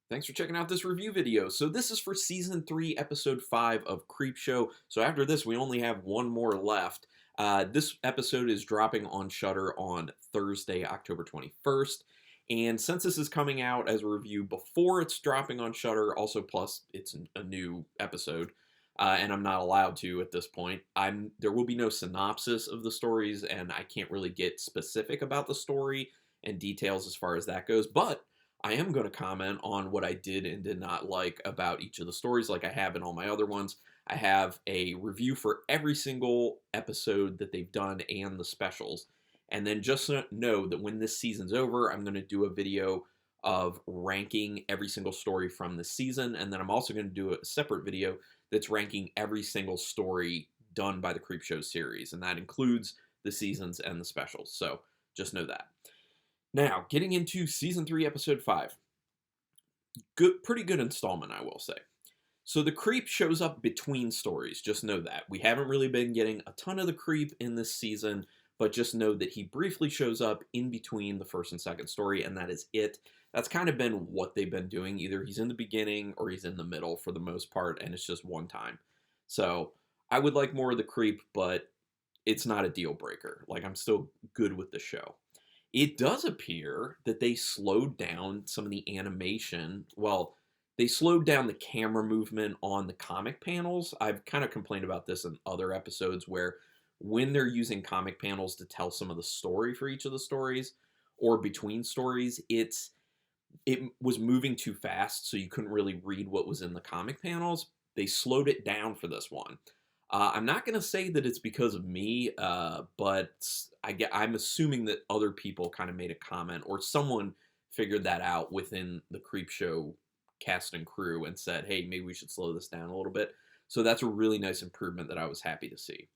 Thanks for checking out this review video. So this is for Season 3, Episode 5 of Creepshow. So after this, we only have one more left. This episode is dropping on Shudder on Thursday, October 21st. And since this is coming out as a review before it's dropping on Shudder, also plus it's a new episode, and I'm not allowed to at this point, there will be no synopsis of the stories, and I can't really get specific about the story and details as far as that goes. But I am going to comment on what I did and did not like about each of the stories, like I have in all my other ones. I have a review for every single episode that they've done and the specials. And then just know that when this season's over, I'm going to do a video of ranking every single story from this season. And then I'm also going to do a separate video that's ranking every single story done by the Creepshow series. And that includes the seasons and the specials. So just know that. Now, getting into Season 3, Episode 5. Pretty good installment, I will say. So the creep shows up between stories, just know that. We haven't really been getting a ton of the creep in this season, but just know that he briefly shows up in between the first and second story, and that is it. That's kind of been what they've been doing. Either he's in the beginning or he's in the middle for the most part, and it's just one time. So I would like more of the creep, but it's not a deal breaker. Like, I'm still good with the show. It does appear that they slowed down some of the animation. Well, they slowed down the camera movement on the comic panels. I've kind of complained about this in other episodes where when they're using comic panels to tell some of the story for each of the stories or between stories, it was moving too fast, so you couldn't really read what was in the comic panels. They slowed it down for this one. I'm not going to say that it's because of me, but I'm assuming that other people kind of made a comment or someone figured that out within the Creepshow cast and crew and said, hey, maybe we should slow this down a little bit. So that's a really nice improvement that I was happy to see.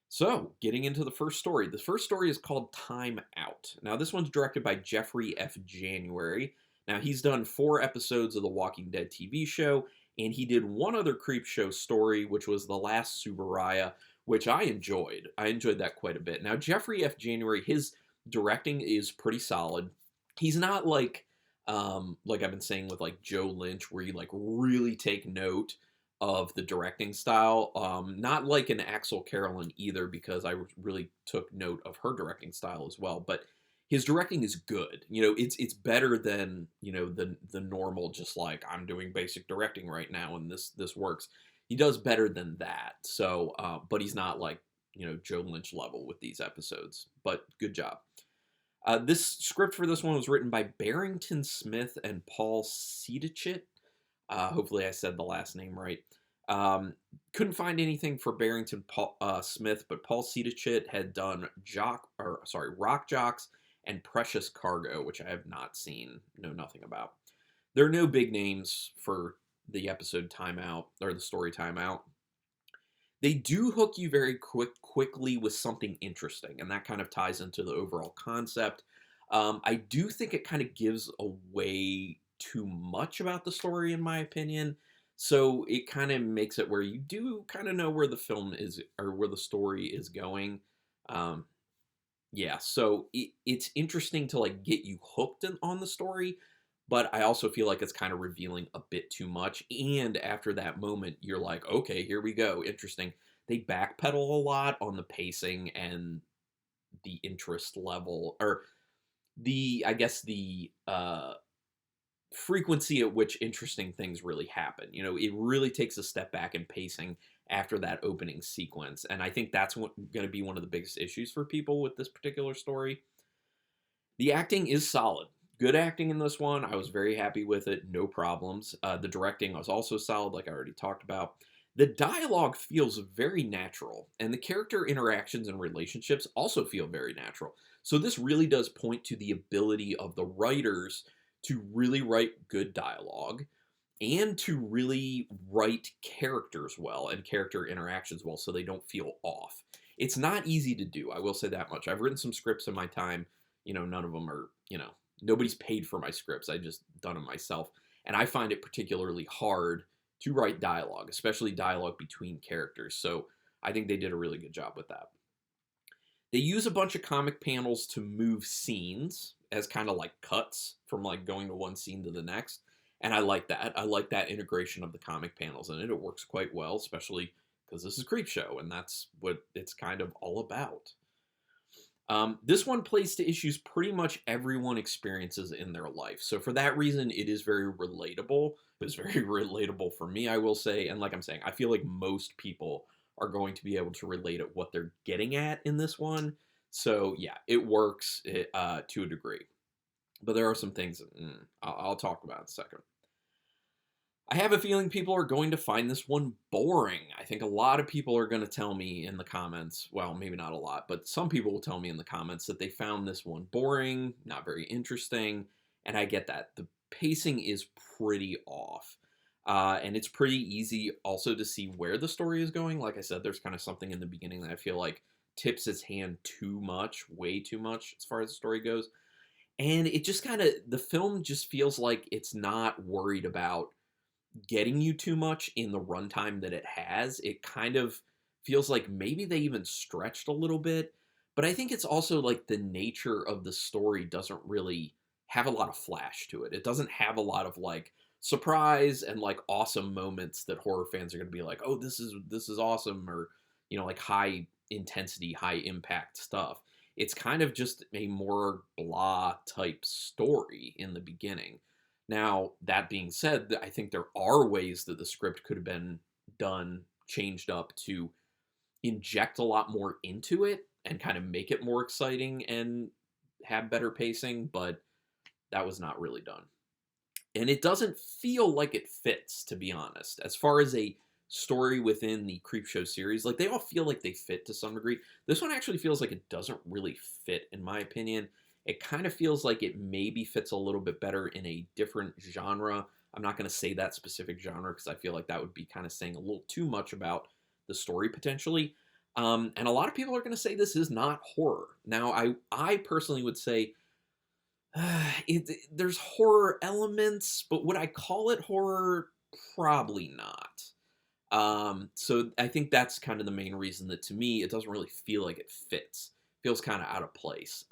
So, getting into the first story. The first story is called Time Out. Now, this one's directed by Jeffrey F. January. Now, he's done 4 episodes of the Walking Dead TV show, and he did one other Creepshow story, which was The Last Subaraya, which I enjoyed. I enjoyed that quite a bit. Now, Jeffrey F. January, his directing is pretty solid. He's not like I've been saying with like Joe Lynch, where you like really take note of the directing style. Not like an Axel Carolyn either, because I really took note of her directing style as well. But his directing is good. You know, it's better than, you know, the normal, just like I'm doing basic directing right now and this works. He does better than that. So, but he's not like, you know, Joe Lynch level with these episodes. But good job. This script for this one was written by Barrington Smith and Paul Sidicic. Hopefully I said the last name right. Couldn't find anything for Barrington Smith, but Paul Sidicic had done Rock Jocks and Precious Cargo, which I have not seen, know nothing about. There are no big names for the episode Timeout, or the story Timeout. They do hook you very quickly with something interesting, and that kind of ties into the overall concept. I do think it kind of gives away too much about the story, in my opinion. So it kind of makes it where you do kind of know where the film is, or where the story is going. Yeah, so it's interesting to like get you hooked on the story, but I also feel like it's kind of revealing a bit too much. And after that moment, you're like, okay, here we go, interesting. They backpedal a lot on the pacing and the interest level, or I guess the frequency at which interesting things really happen. You know, it really takes a step back in pacing after that opening sequence. And I think that's going to be one of the biggest issues for people with this particular story. The acting is solid. Good acting in this one. I was very happy with it. No problems. The directing was also solid, like I already talked about. The dialogue feels very natural, and the character interactions and relationships also feel very natural. So this really does point to the ability of the writers to really write good dialogue and to really write characters well and character interactions well, so they don't feel off. It's not easy to do, I will say that much. I've written some scripts in my time, you know, none of them are, you know, nobody's paid for my scripts. I just done them myself. And I find it particularly hard to write dialogue, especially dialogue between characters. So I think they did a really good job with that. They use a bunch of comic panels to move scenes as kind of like cuts from like going to one scene to the next. And I like that. I like that integration of the comic panels in it. It works quite well, especially because this is Creepshow, and that's what it's kind of all about. This one plays to issues pretty much everyone experiences in their life. So for that reason, it is very relatable. It was very relatable for me, I will say. And like I'm saying, I feel like most people are going to be able to relate at what they're getting at in this one. So yeah, it works to a degree. But there are some things I'll talk about in a second. I have a feeling people are going to find this one boring. I think a lot of people are going to tell me in the comments, well, maybe not a lot, but some people will tell me in the comments that they found this one boring, not very interesting, and I get that. The pacing is pretty off. And it's pretty easy also to see where the story is going. Like I said, there's kind of something in the beginning that I feel like tips its hand too much, way too much as far as the story goes. And it just kind of, the film just feels like it's not worried about getting you too much in the runtime that it has. It kind of feels like maybe they even stretched a little bit, but I think it's also like the nature of the story doesn't really have a lot of flash to it. It doesn't have a lot of like surprise and like awesome moments that horror fans are going to be like, "Oh, this is awesome," or like high intensity, high impact stuff. It's kind of just a more blah type story in the beginning. Now, that being said, I think there are ways that the script could have been done, changed up to inject a lot more into it and kind of make it more exciting and have better pacing, but that was not really done. And it doesn't feel like it fits, to be honest. As far as a story within the Creepshow series, like they all feel like they fit to some degree. This one actually feels like it doesn't really fit, in my opinion. It kind of feels like it maybe fits a little bit better in a different genre. I'm not going to say that specific genre because I feel like that would be kind of saying a little too much about the story potentially. And a lot of people are going to say this is not horror. Now, I personally would say there's horror elements, but would I call it horror? Probably not. So I think that's kind of the main reason that to me it doesn't really feel like it fits. It feels kind of out of place.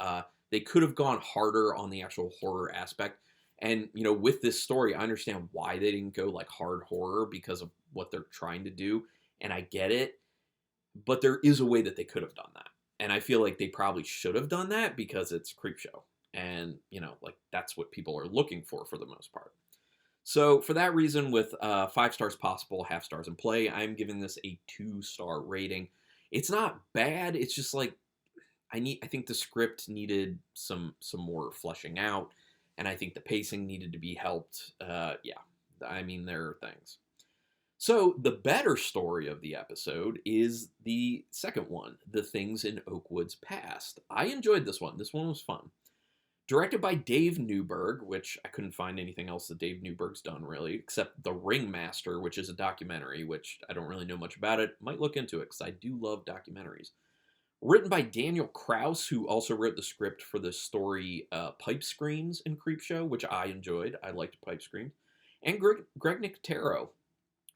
They could have gone harder on the actual horror aspect. And, with this story, I understand why they didn't go like hard horror because of what they're trying to do. And I get it. But there is a way that they could have done that. And I feel like they probably should have done that because it's Creepshow. And, like that's what people are looking for the most part. So for that reason, with 5 stars possible, half stars in play, I'm giving this a 2-star rating. It's not bad. It's just like I think the script needed some more fleshing out, and I think the pacing needed to be helped. Yeah, I mean there are things. So the better story of the episode is the second one, The Things in Oakwood's Past. I enjoyed this one. This one was fun. Directed by Dave Newberg, which I couldn't find anything else that Dave Newberg's done, really, except The Ringmaster, which is a documentary, which I don't really know much about it. Might look into it, because I do love documentaries. Written by Daniel Kraus, who also wrote the script for the story Pipe Screams in Creepshow, which I enjoyed. I liked Pipe Screams. And Greg Nicotero.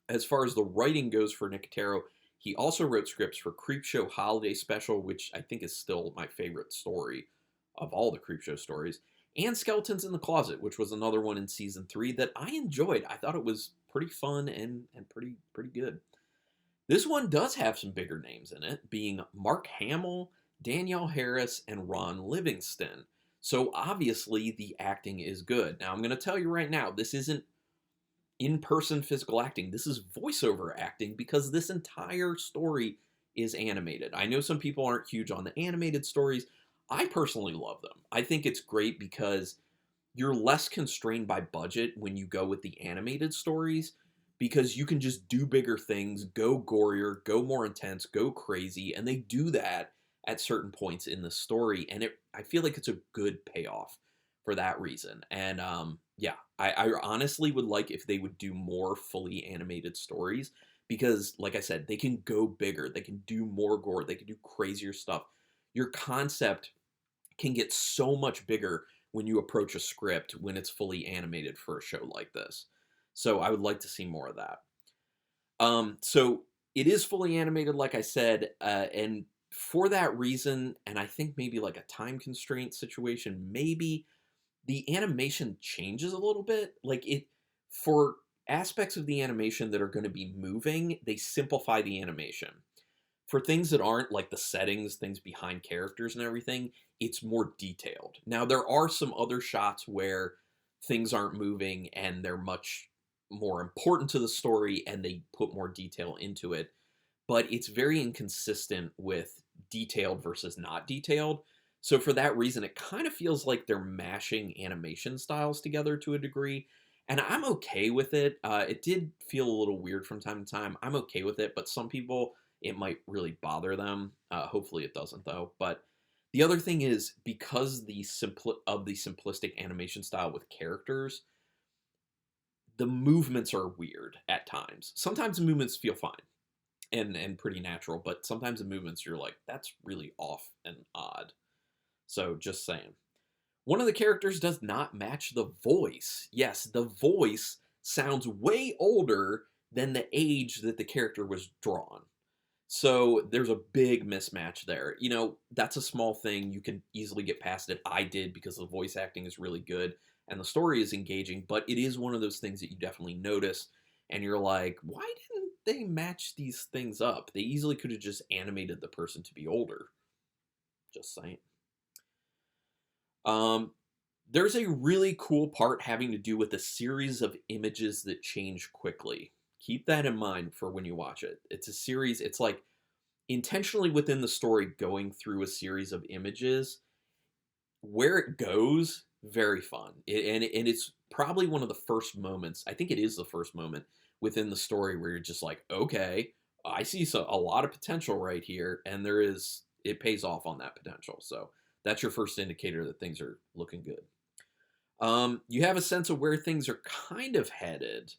As far as the writing goes for Nicotero, he also wrote scripts for Creepshow Holiday Special, which I think is still my favorite story of all the Creepshow stories, and Skeletons in the Closet, which was another one in season 3 that I enjoyed. I thought it was pretty fun and pretty good. This one does have some bigger names in it, being Mark Hamill, Danielle Harris, and Ron Livingston. So obviously the acting is good. Now I'm going to tell you right now, this isn't in-person physical acting. This is voiceover acting because this entire story is animated. I know some people aren't huge on the animated stories. I personally love them. I think it's great because you're less constrained by budget when you go with the animated stories because you can just do bigger things, go gorier, go more intense, go crazy, and they do that at certain points in the story, and I feel like it's a good payoff for that reason. And yeah, I honestly would like if they would do more fully animated stories because, like I said, they can go bigger, they can do more gore, they can do crazier stuff. Your concept can get so much bigger when you approach a script when it's fully animated for a show like this. So I would like to see more of that. So it is fully animated, like I said, and for that reason, and I think maybe like a time constraint situation, maybe the animation changes a little bit. Like it For aspects of the animation that are going to be moving, they simplify the animation. For things that aren't, like the settings, things behind characters and everything, it's more detailed. Now, there are some other shots where things aren't moving and they're much more important to the story and they put more detail into it, but it's very inconsistent with detailed versus not detailed. So for that reason, it kind of feels like they're mashing animation styles together to a degree. And I'm okay with it. It did feel a little weird from time to time. I'm okay with it, but some people, it might really bother them. Hopefully it doesn't, though. But the other thing is, because of the simplistic animation style with characters, the movements are weird at times. Sometimes the movements feel fine and pretty natural, but sometimes the movements you're like, that's really off and odd. So just saying. One of the characters does not match the voice. Yes, the voice sounds way older than the age that the character was drawn. So there's a big mismatch there. You know, that's a small thing. You can easily get past it. I did, because the voice acting is really good and the story is engaging, but it is one of those things that you definitely notice and you're like, why didn't they match these things up? They easily could have just animated the person to be older. Just saying. There's a really cool part having to do with a series of images that change quickly. Keep that in mind for when you watch it. It's a series, it's like intentionally within the story going through a series of images. Where it goes, very fun. And it's probably one of the first moments, I think it is the first moment within the story where you're just like, okay, I see a lot of potential right here, and it pays off on that potential. So that's your first indicator that things are looking good. You have a sense of where things are kind of headed,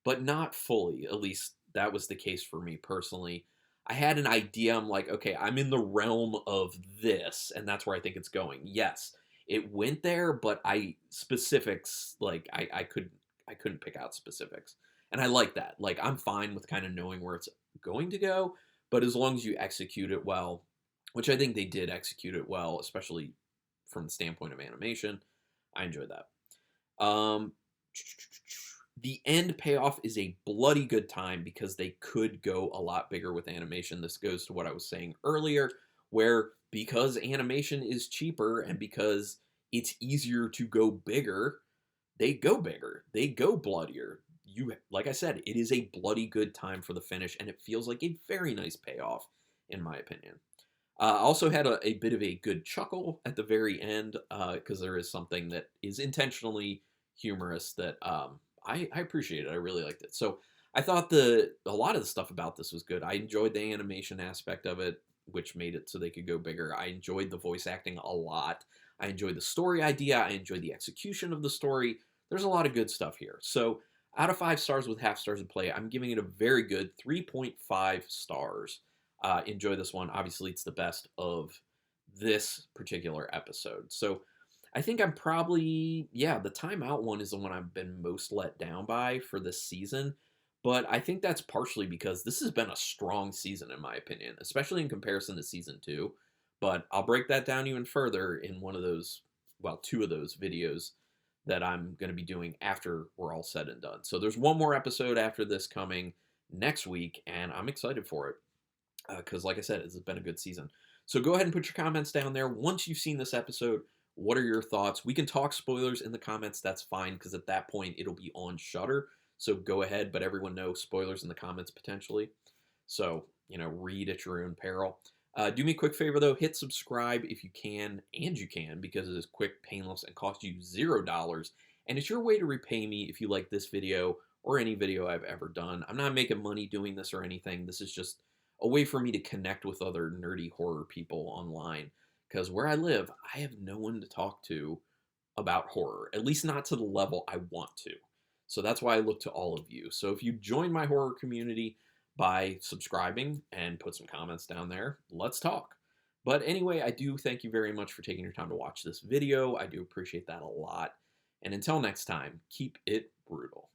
but not fully. At least that was the case for me personally. I had an idea. I'm like, okay, I'm in the realm of this, and that's where I think it's going. Yes, it went there, but specifics, like I couldn't pick out specifics, and I like that. Like, I'm fine with kind of knowing where it's going to go, but as long as you execute it well, which I think they did execute it well, especially from the standpoint of animation, I enjoyed that. The end payoff is a bloody good time because they could go a lot bigger with animation. This goes to what I was saying earlier, where because animation is cheaper and because it's easier to go bigger, they go bigger. They go bloodier. Like I said, it is a bloody good time for the finish, and it feels like a very nice payoff, in my opinion. I also had a bit of a good chuckle at the very end, because there is something that is intentionally humorous that I appreciate it. I really liked it. So I thought a lot of the stuff about this was good. I enjoyed the animation aspect of it, which made it so they could go bigger. I enjoyed the voice acting a lot. I enjoyed the story idea. I enjoyed the execution of the story. There's a lot of good stuff here. So out of 5 stars with half stars in play, I'm giving it a very good 3.5 stars. Enjoy this one. Obviously, it's the best of this particular episode. So I think I'm probably, yeah, the timeout one is the one I've been most let down by for this season. But I think that's partially because this has been a strong season, in my opinion, especially in comparison to season 2. But I'll break that down even further in one of those, well, 2 of those videos that I'm going to be doing after we're all said and done. So there's one more episode after this coming next week, and I'm excited for it. Because, like I said, it's been a good season. So go ahead and put your comments down there. Once you've seen this episode, what are your thoughts? We can talk spoilers in the comments. That's fine, because at that point, it'll be on Shudder. So go ahead, but everyone knows spoilers in the comments potentially. So, read at your own peril. Do me a quick favor, though. Hit subscribe if you can, and you can, because it is quick, painless, and costs you $0. And it's your way to repay me if you like this video or any video I've ever done. I'm not making money doing this or anything. This is just a way for me to connect with other nerdy horror people online. Because where I live, I have no one to talk to about horror, at least not to the level I want to. So that's why I look to all of you. So if you join my horror community by subscribing and put some comments down there, let's talk. But anyway, I do thank you very much for taking your time to watch this video. I do appreciate that a lot. And until next time, keep it brutal.